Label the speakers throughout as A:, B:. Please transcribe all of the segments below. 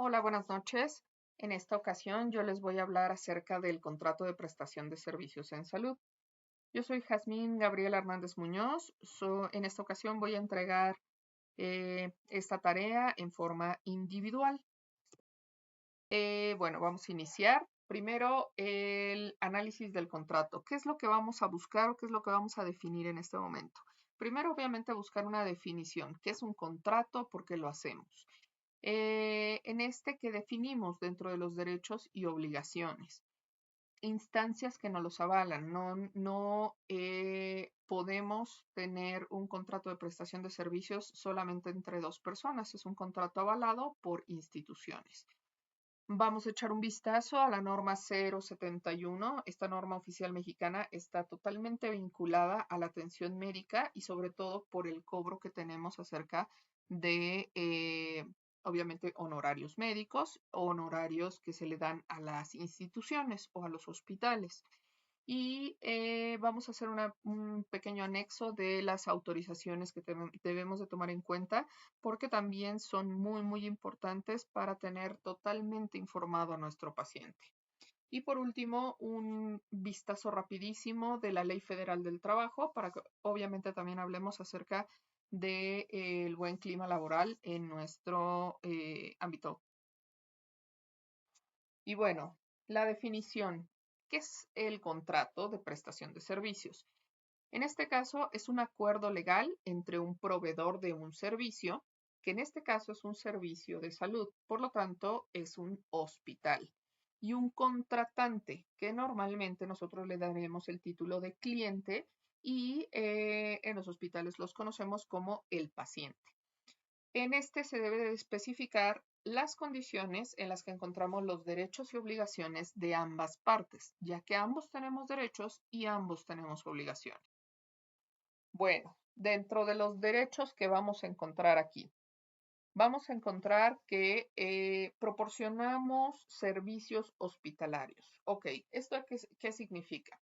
A: Hola, buenas noches. En esta ocasión yo les voy a hablar acerca del contrato de prestación de servicios en salud. Yo soy Jazmín Gabriela Hernández Muñoz. En esta ocasión voy a entregar esta tarea en forma individual. Bueno, vamos a iniciar. Primero, el análisis del contrato. ¿Qué es lo que vamos a buscar o qué es lo que vamos a definir en este momento? Primero, obviamente, buscar una definición. ¿Qué es un contrato? ¿Por qué lo hacemos? En este que definimos dentro de los derechos y obligaciones, instancias que nos los avalan. No podemos tener un contrato de prestación de servicios solamente entre dos personas. Es un contrato avalado por instituciones. Vamos a echar un vistazo a la norma 071. Esta norma oficial mexicana está totalmente vinculada a la atención médica y sobre todo por el cobro que tenemos acerca de, obviamente, honorarios médicos, honorarios que se le dan a las instituciones o a los hospitales. Y vamos a hacer un pequeño anexo de las autorizaciones que debemos de tomar en cuenta porque también son muy importantes para tener totalmente informado a nuestro paciente. Y por último, un vistazo rapidísimo de la Ley Federal del Trabajo para que obviamente también hablemos acerca del buen clima laboral en nuestro ámbito. Y bueno, la definición. ¿Qué es el contrato de prestación de servicios? En este caso, es un acuerdo legal entre un proveedor de un servicio, que en este caso es un servicio de salud, por lo tanto, es un hospital, y un contratante, que normalmente nosotros le daremos el título de cliente y en los hospitales los conocemos como el paciente. En este se debe de especificar las condiciones en las que encontramos los derechos y obligaciones de ambas partes, ya que ambos tenemos derechos y ambos tenemos obligaciones. Bueno, dentro de los derechos que vamos a encontrar aquí, vamos a encontrar que proporcionamos servicios hospitalarios. Ok, ¿esto qué significa?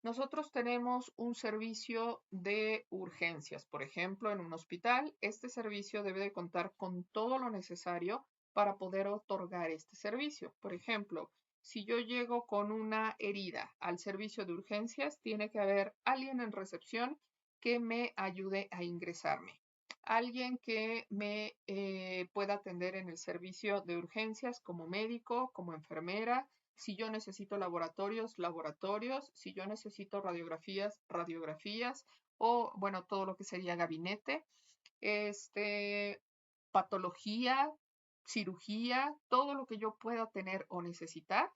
A: Nosotros tenemos un servicio de urgencias, por ejemplo, en un hospital. Este servicio debe de contar con todo lo necesario para poder otorgar este servicio. Por ejemplo, si yo llego con una herida al servicio de urgencias, tiene que haber alguien en recepción que me ayude a ingresarme. Alguien que me pueda atender en el servicio de urgencias como médico, como enfermera. Si yo necesito laboratorios, laboratorios. Si yo necesito radiografías, radiografías. O, bueno, todo lo que sería gabinete. Patología, cirugía, todo lo que yo pueda tener o necesitar.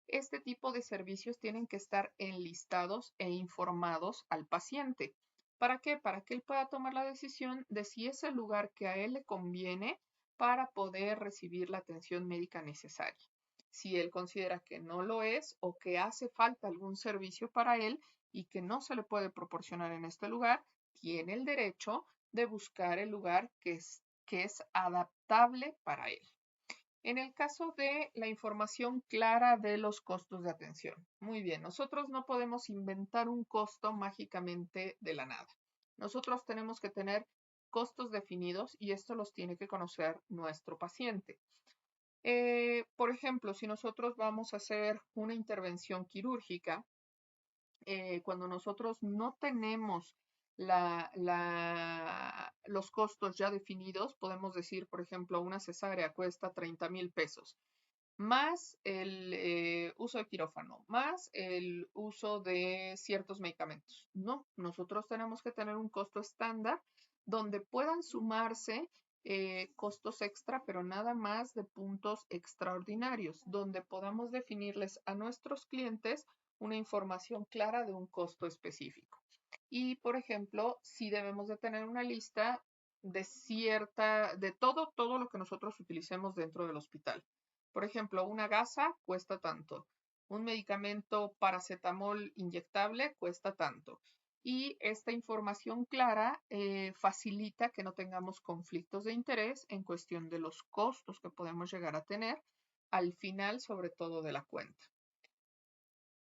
A: Este tipo de servicios tienen que estar enlistados e informados al paciente. ¿Para qué? Para que él pueda tomar la decisión de si es el lugar que a él le conviene para poder recibir la atención médica necesaria. Si él considera que no lo es o que hace falta algún servicio para él y que no se le puede proporcionar en este lugar, tiene el derecho de buscar el lugar que es adaptable para él. En el caso de la información clara de los costos de atención. Muy bien, nosotros no podemos inventar un costo mágicamente de la nada. Nosotros tenemos que tener costos definidos y esto los tiene que conocer nuestro paciente. Por ejemplo, si nosotros vamos a hacer una intervención quirúrgica, cuando nosotros no tenemos los costos ya definidos, podemos decir, por ejemplo, una cesárea cuesta 30,000 pesos, más el uso de quirófano, más el uso de ciertos medicamentos. No, nosotros tenemos que tener un costo estándar donde puedan sumarse costos extra, pero nada más de puntos extraordinarios, donde podamos definirles a nuestros clientes una información clara de un costo específico. Y, por ejemplo, si debemos de tener una lista de todo lo que nosotros utilicemos dentro del hospital. Por ejemplo, una gasa cuesta tanto. Un medicamento paracetamol inyectable cuesta tanto. Y esta información clara facilita que no tengamos conflictos de interés en cuestión de los costos que podemos llegar a tener al final, sobre todo de la cuenta.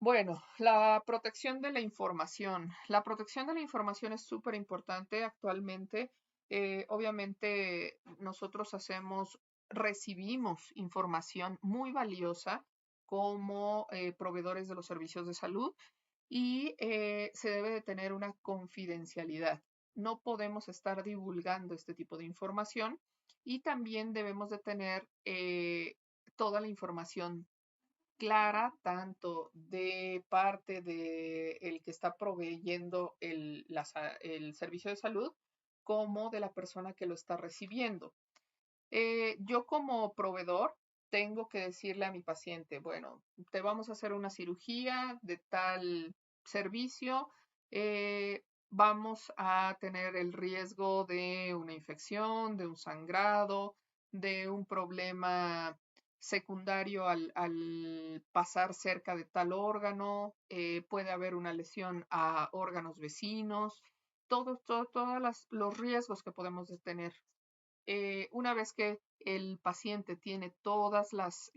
A: Bueno, la protección de la información. La protección de la información es súper importante actualmente. Obviamente nosotros hacemos recibimos información muy valiosa como proveedores de los servicios de salud y se debe de tener una confidencialidad. No podemos estar divulgando este tipo de información y también debemos de tener toda la información clara, tanto de parte de el que está proveyendo el servicio de salud como de la persona que lo está recibiendo. Yo como proveedor tengo que decirle a mi paciente, bueno, te vamos a hacer una cirugía de tal servicio, vamos a tener el riesgo de una infección, de un sangrado, de un problema secundario al pasar cerca de tal órgano, puede haber una lesión a órganos vecinos, todos los riesgos que podemos tener. Una vez que el paciente tiene todas los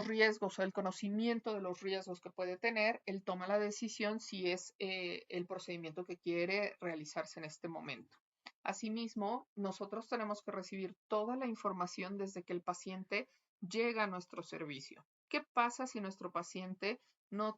A: riesgos o el conocimiento de los riesgos que puede tener, él toma la decisión si es el procedimiento que quiere realizarse en este momento. Asimismo, nosotros tenemos que recibir toda la información desde que el paciente llega a nuestro servicio. ¿Qué pasa si nuestro paciente no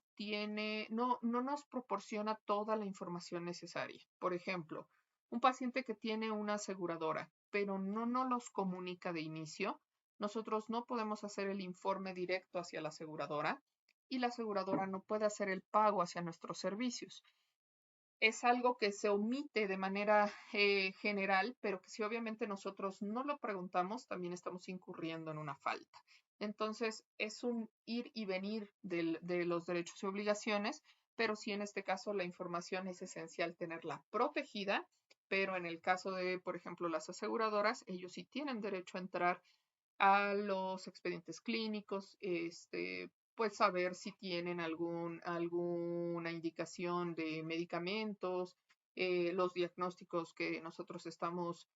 A: nos proporciona toda la información necesaria? Por ejemplo, un paciente que tiene una aseguradora, pero no nos los comunica de inicio, nosotros no podemos hacer el informe directo hacia la aseguradora y la aseguradora no puede hacer el pago hacia nuestros servicios. Es algo que se omite de manera general, pero que si obviamente nosotros no lo preguntamos, también estamos incurriendo en una falta. Entonces, es un ir y venir de los derechos y obligaciones, pero sí en este caso la información es esencial tenerla protegida, pero en el caso de, por ejemplo, las aseguradoras, ellos sí tienen derecho a entrar a los expedientes clínicos, pues saber si tienen alguna indicación de medicamentos, los diagnósticos que nosotros estamos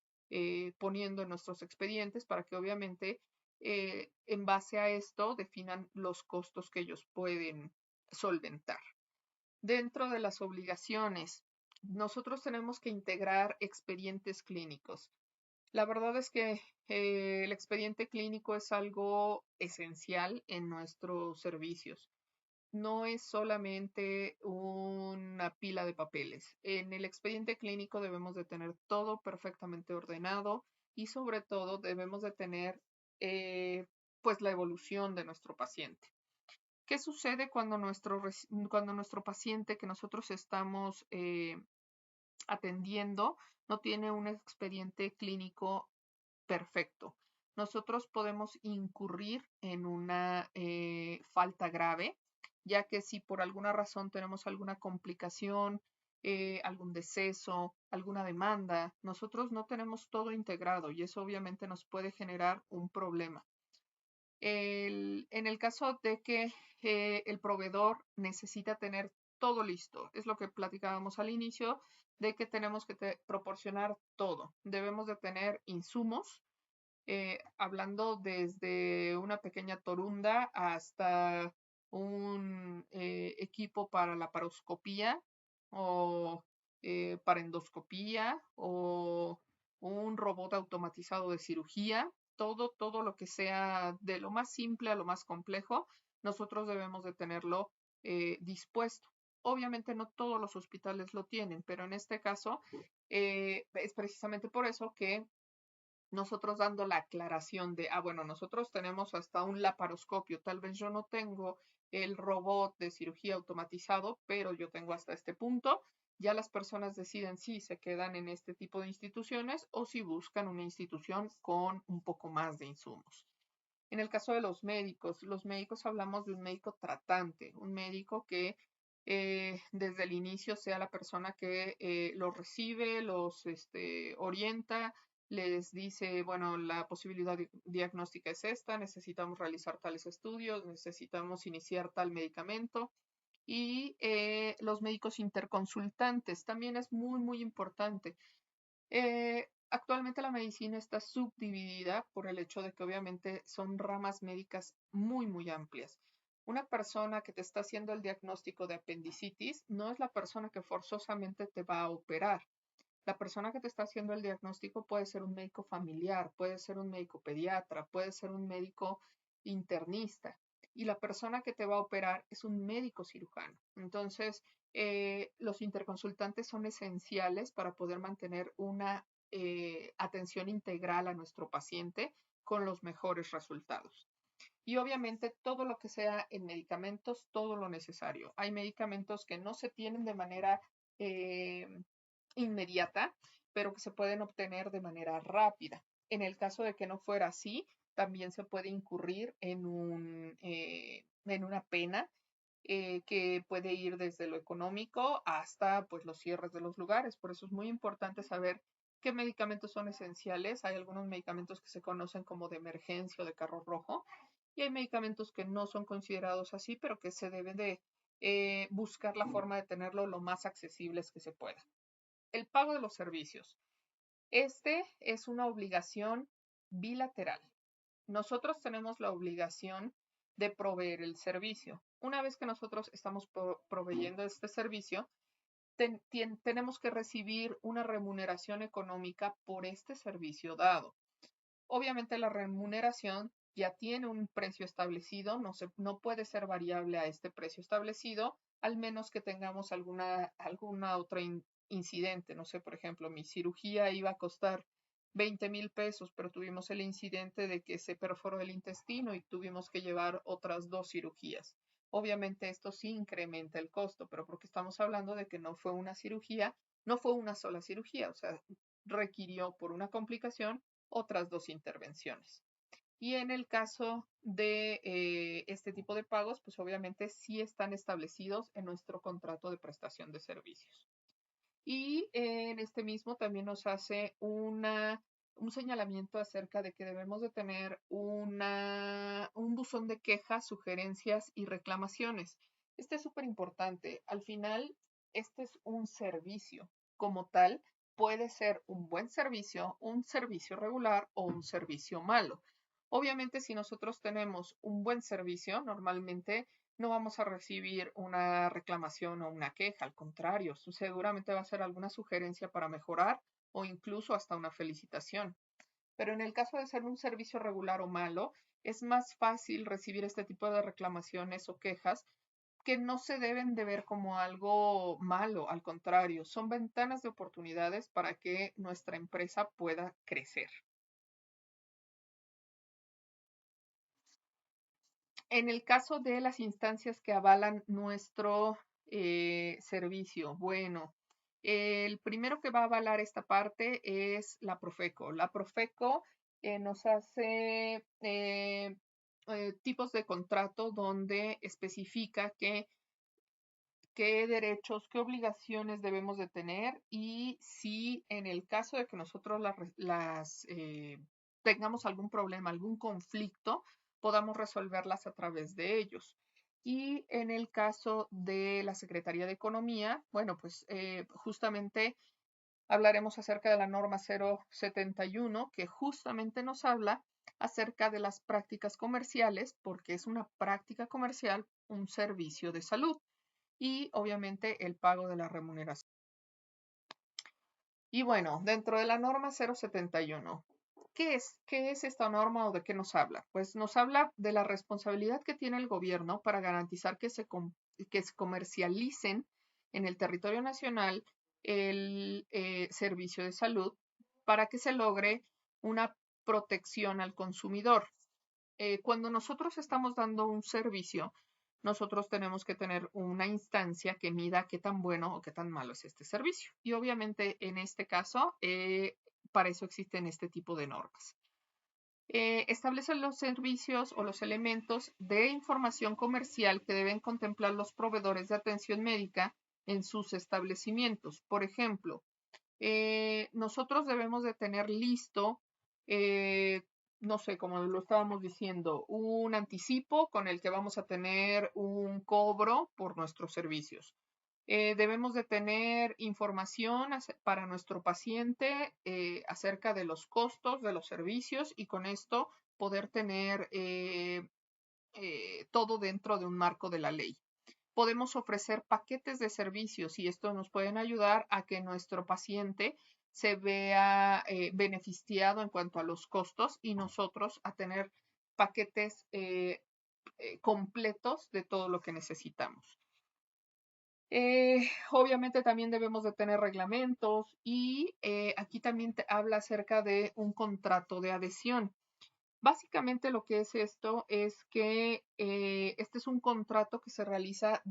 A: poniendo en nuestros expedientes para que obviamente en base a esto definan los costos que ellos pueden solventar. Dentro de las obligaciones, nosotros tenemos que integrar expedientes clínicos. La verdad es que el expediente clínico es algo esencial en nuestros servicios. No es solamente una pila de papeles. En el expediente clínico debemos de tener todo perfectamente ordenado y sobre todo debemos de tener pues la evolución de nuestro paciente. ¿Qué sucede cuando nuestro paciente que nosotros estamos atendiendo no tiene un expediente clínico perfecto? Nosotros podemos incurrir en una falta grave, ya que si por alguna razón tenemos alguna complicación, algún deceso, alguna demanda, nosotros no tenemos todo integrado y eso obviamente nos puede generar un problema. En el caso de que el proveedor necesita tener todo listo, es lo que platicábamos al inicio, de que tenemos que proporcionar todo. Debemos de tener insumos, hablando desde una pequeña torunda hasta un equipo para la paroscopía o para endoscopía o un robot automatizado de cirugía, todo lo que sea de lo más simple a lo más complejo, nosotros debemos de tenerlo dispuesto. Obviamente no todos los hospitales lo tienen, pero en este caso es precisamente por eso que nosotros dando la aclaración de, bueno, nosotros tenemos hasta un laparoscopio, tal vez yo no tengo el robot de cirugía automatizado, pero yo tengo hasta este punto. Ya las personas deciden si se quedan en este tipo de instituciones o si buscan una institución con un poco más de insumos. En el caso de los médicos hablamos de un médico tratante, un médico que desde el inicio sea la persona que los recibe, los orienta, les dice, bueno, la posibilidad diagnóstica es esta, necesitamos realizar tales estudios, necesitamos iniciar tal medicamento. Y los médicos interconsultantes también es muy importante. Actualmente la medicina está subdividida por el hecho de que obviamente son ramas médicas muy amplias. Una persona que te está haciendo el diagnóstico de apendicitis no es la persona que forzosamente te va a operar. La persona que te está haciendo el diagnóstico puede ser un médico familiar, puede ser un médico pediatra, puede ser un médico internista. Y la persona que te va a operar es un médico cirujano. Entonces, los interconsultantes son esenciales para poder mantener una atención integral a nuestro paciente con los mejores resultados. Y obviamente todo lo que sea en medicamentos, todo lo necesario. Hay medicamentos que no se tienen de manera eh, inmediata, pero que se pueden obtener de manera rápida. En el caso de que no fuera así, también se puede incurrir en una pena que puede ir desde lo económico hasta pues los cierres de los lugares. Por eso es muy importante saber qué medicamentos son esenciales. Hay algunos medicamentos que se conocen como de emergencia o de carro rojo y hay medicamentos que no son considerados así, pero que se deben de buscar la forma de tenerlo lo más accesibles que se pueda. El pago de los servicios. Este es una obligación bilateral. Nosotros tenemos la obligación de proveer el servicio. Una vez que nosotros estamos proveyendo este servicio, tenemos que recibir una remuneración económica por este servicio dado. Obviamente la remuneración ya tiene un precio establecido, no puede ser variable a este precio establecido, al menos que tengamos alguna otra incidente. No sé, por ejemplo, mi cirugía iba a costar 20,000 pesos, pero tuvimos el incidente de que se perforó el intestino y tuvimos que llevar otras 2 cirugías. Obviamente esto sí incrementa el costo, pero porque estamos hablando de que no fue una cirugía, no fue una sola cirugía, o sea, requirió por una complicación otras 2 intervenciones. Y en el caso de este tipo de pagos, pues obviamente sí están establecidos en nuestro contrato de prestación de servicios. Y en este mismo también nos hace un señalamiento acerca de que debemos de tener un buzón de quejas, sugerencias y reclamaciones. Este es súper importante. Al final, este es un servicio como tal. Puede ser un buen servicio, un servicio regular o un servicio malo. Obviamente, si nosotros tenemos un buen servicio, normalmente no vamos a recibir una reclamación o una queja, al contrario, seguramente va a ser alguna sugerencia para mejorar o incluso hasta una felicitación. Pero en el caso de ser un servicio regular o malo, es más fácil recibir este tipo de reclamaciones o quejas que no se deben de ver como algo malo, al contrario, son ventanas de oportunidades para que nuestra empresa pueda crecer. En el caso de las instancias que avalan nuestro servicio, bueno, el primero que va a avalar esta parte es la Profeco. La Profeco nos hace tipos de contrato donde especifica qué derechos, qué obligaciones debemos de tener y si en el caso de que nosotros tengamos algún problema, algún conflicto, podamos resolverlas a través de ellos. Y en el caso de la Secretaría de Economía, bueno, pues justamente hablaremos acerca de la norma 071, que justamente nos habla acerca de las prácticas comerciales, porque es una práctica comercial, un servicio de salud y obviamente el pago de la remuneración. Y bueno, dentro de la norma 071, ¿qué es esta norma o de qué nos habla? Pues nos habla de la responsabilidad que tiene el gobierno para garantizar que se comercialicen en el territorio nacional el servicio de salud para que se logre una protección al consumidor. Cuando nosotros estamos dando un servicio, nosotros tenemos que tener una instancia que mida qué tan bueno o qué tan malo es este servicio. Y obviamente en este caso, para eso existen este tipo de normas. Establecen los servicios o los elementos de información comercial que deben contemplar los proveedores de atención médica en sus establecimientos. Por ejemplo, nosotros debemos de tener listo, no sé, como lo estábamos diciendo, un anticipo con el que vamos a tener un cobro por nuestros servicios. Debemos de tener información para nuestro paciente acerca de los costos de los servicios y con esto poder tener todo dentro de un marco de la ley. podemos ofrecer paquetes de servicios y esto nos pueden ayudar a que nuestro paciente se vea beneficiado en cuanto a los costos y nosotros a tener paquetes completos de todo lo que necesitamos. Obviamente también debemos de tener reglamentos y aquí también te habla acerca de un contrato de adhesión. Básicamente lo que es esto es que este es un contrato que se realiza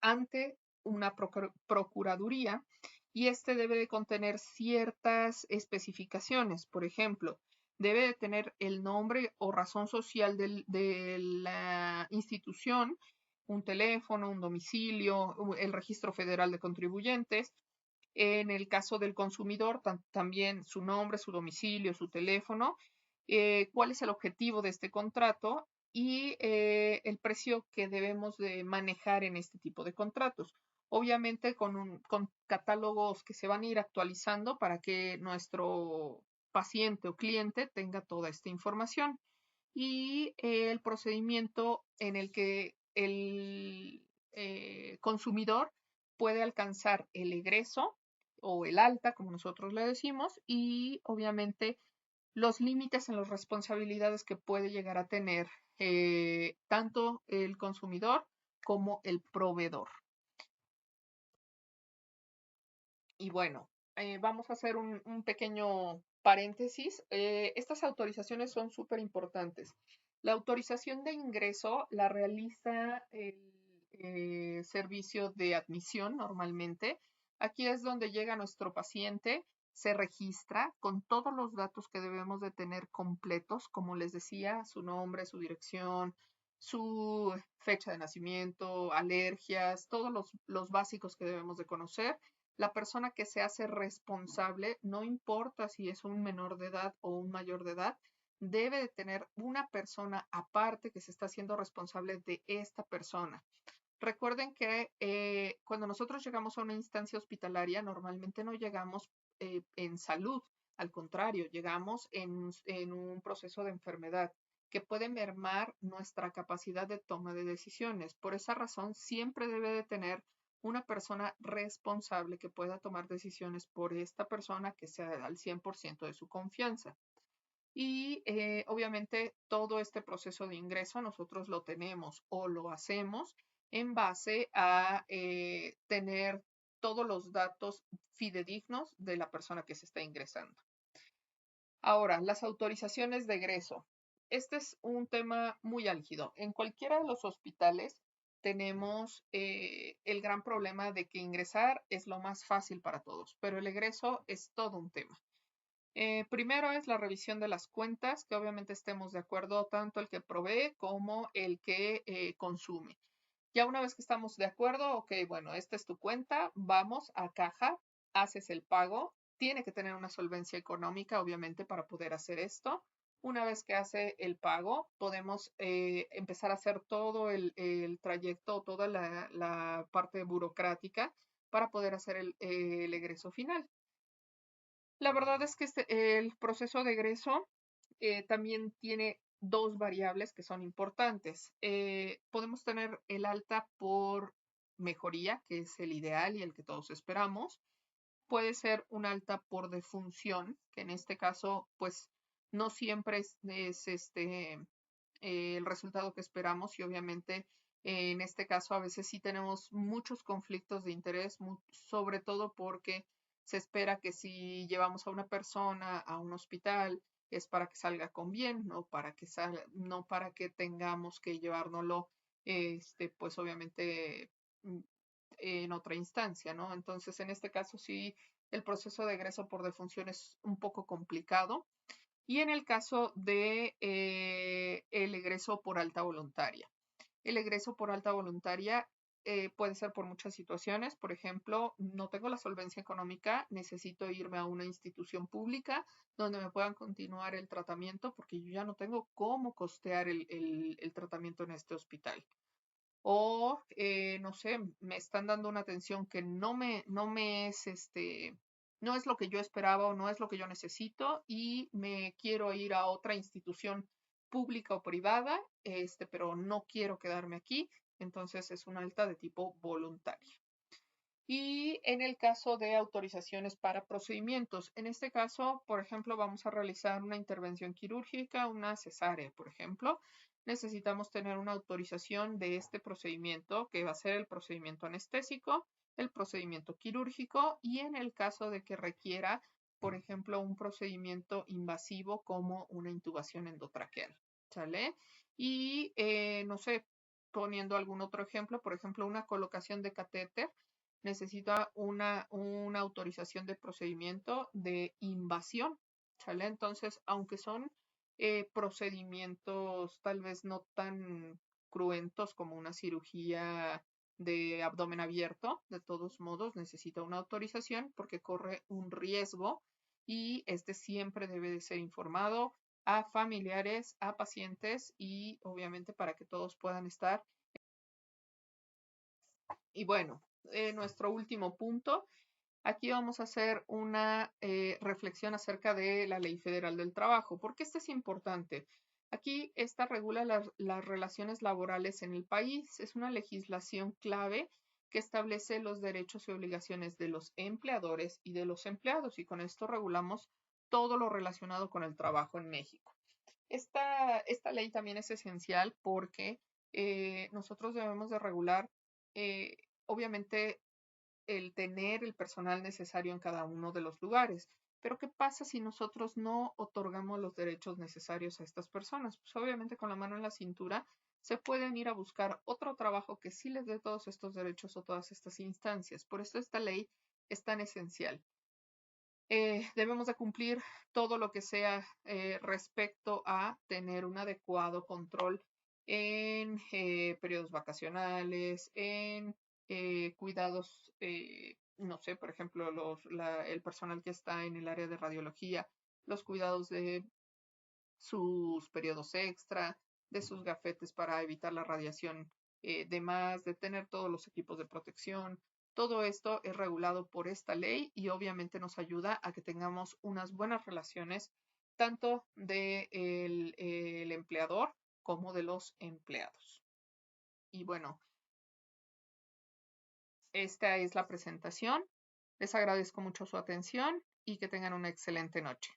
A: ante una procuraduría y este debe de contener ciertas especificaciones. Por ejemplo, debe de tener el nombre o razón social de la institución, un teléfono, un domicilio, el registro federal de contribuyentes. En el caso del consumidor, también su nombre, su domicilio, su teléfono, cuál es el objetivo de este contrato y el precio que debemos de manejar en este tipo de contratos. Obviamente con catálogos que se van a ir actualizando para que nuestro paciente o cliente tenga toda esta información. Y el procedimiento en el que el consumidor puede alcanzar el egreso o el alta, como nosotros le decimos, y obviamente los límites en las responsabilidades que puede llegar a tener tanto el consumidor como el proveedor. Y bueno, vamos a hacer un pequeño paréntesis. Estas autorizaciones son súper importantes. La autorización de ingreso la realiza el servicio de admisión normalmente. Aquí es donde llega nuestro paciente, se registra con todos los datos que debemos de tener completos, como les decía, su nombre, su dirección, su fecha de nacimiento, alergias, todos los básicos que debemos de conocer. La persona que se hace responsable, no importa si es un menor de edad o un mayor de edad, debe de tener una persona aparte que se está haciendo responsable de esta persona. Recuerden que cuando nosotros llegamos a una instancia hospitalaria, normalmente no llegamos en salud, al contrario, llegamos en un proceso de enfermedad que puede mermar nuestra capacidad de toma de decisiones. Por esa razón, siempre debe de tener una persona responsable que pueda tomar decisiones por esta persona que sea al 100% de su confianza. Y obviamente todo este proceso de ingreso nosotros lo tenemos o lo hacemos en base a tener todos los datos fidedignos de la persona que se está ingresando. Ahora, las autorizaciones de egreso. Este es un tema muy álgido. En cualquiera de los hospitales tenemos el gran problema de que ingresar es lo más fácil para todos, pero el egreso es todo un tema. Primero es la revisión de las cuentas, que obviamente estemos de acuerdo tanto el que provee como el que consume. Ya una vez que estamos de acuerdo, ok, bueno, esta es tu cuenta, vamos a caja, haces el pago, tiene que tener una solvencia económica, obviamente, para poder hacer esto. Una vez que hace el pago, podemos empezar a hacer todo el trayecto, toda la parte burocrática para poder hacer el egreso final. La verdad es que el proceso de egreso también tiene dos variables que son importantes. Podemos tener el alta por mejoría, que es el ideal y el que todos esperamos. Puede ser un alta por defunción, que en este caso, pues, no siempre es el resultado que esperamos y obviamente en este caso a veces sí tenemos muchos conflictos de interés, sobre todo porque se espera que si llevamos a una persona a un hospital es para que salga con bien, no para que tengamos que llevárnoslo, pues obviamente en otra instancia, ¿no? Entonces, en este caso sí, el proceso de egreso por defunción es un poco complicado. Y en el caso de el egreso por alta voluntaria. El egreso por alta voluntaria puede ser por muchas situaciones. Por ejemplo, no tengo la solvencia económica, necesito irme a una institución pública donde me puedan continuar el tratamiento porque yo ya no tengo cómo costear el tratamiento en este hospital. O, no sé, me están dando una atención que no me es no es lo que yo esperaba o no es lo que yo necesito y me quiero ir a otra institución pública o privada, pero no quiero quedarme aquí. Entonces es un alta de tipo voluntaria. Y en el caso de autorizaciones para procedimientos, en este caso, por ejemplo, vamos a realizar una intervención quirúrgica, una cesárea, por ejemplo, necesitamos tener una autorización de este procedimiento, que va a ser el procedimiento anestésico, el procedimiento quirúrgico y en el caso de que requiera, por ejemplo, un procedimiento invasivo como una intubación endotraqueal, ¿sale? Y no sé, poniendo algún otro ejemplo, por ejemplo, una colocación de catéter necesita una autorización de procedimiento de invasión, ¿sale? Entonces, aunque son procedimientos tal vez no tan cruentos como una cirugía de abdomen abierto, de todos modos necesita una autorización porque corre un riesgo y este siempre debe de ser informado a familiares, a pacientes y obviamente para que todos puedan estar. Y bueno, nuestro último punto. Aquí vamos a hacer una reflexión acerca de la Ley Federal del Trabajo. ¿Por qué esto es importante? Aquí esta regula las relaciones laborales en el país. Es una legislación clave que establece los derechos y obligaciones de los empleadores y de los empleados y con esto regulamos todo lo relacionado con el trabajo en México. Esta ley también es esencial porque nosotros debemos de regular, obviamente, el tener el personal necesario en cada uno de los lugares. Pero ¿qué pasa si nosotros no otorgamos los derechos necesarios a estas personas? Pues obviamente con la mano en la cintura se pueden ir a buscar otro trabajo que sí les dé todos estos derechos o todas estas instancias. Por eso esta ley es tan esencial. Debemos de cumplir todo lo que sea respecto a tener un adecuado control en periodos vacacionales, en cuidados, no sé, por ejemplo, el personal que está en el área de radiología, los cuidados de sus periodos extra, de sus gafetes para evitar la radiación de más, de tener todos los equipos de protección. Todo esto es regulado por esta ley y obviamente nos ayuda a que tengamos unas buenas relaciones tanto del el empleador como de los empleados. Y bueno, esta es la presentación. Les agradezco mucho su atención y que tengan una excelente noche.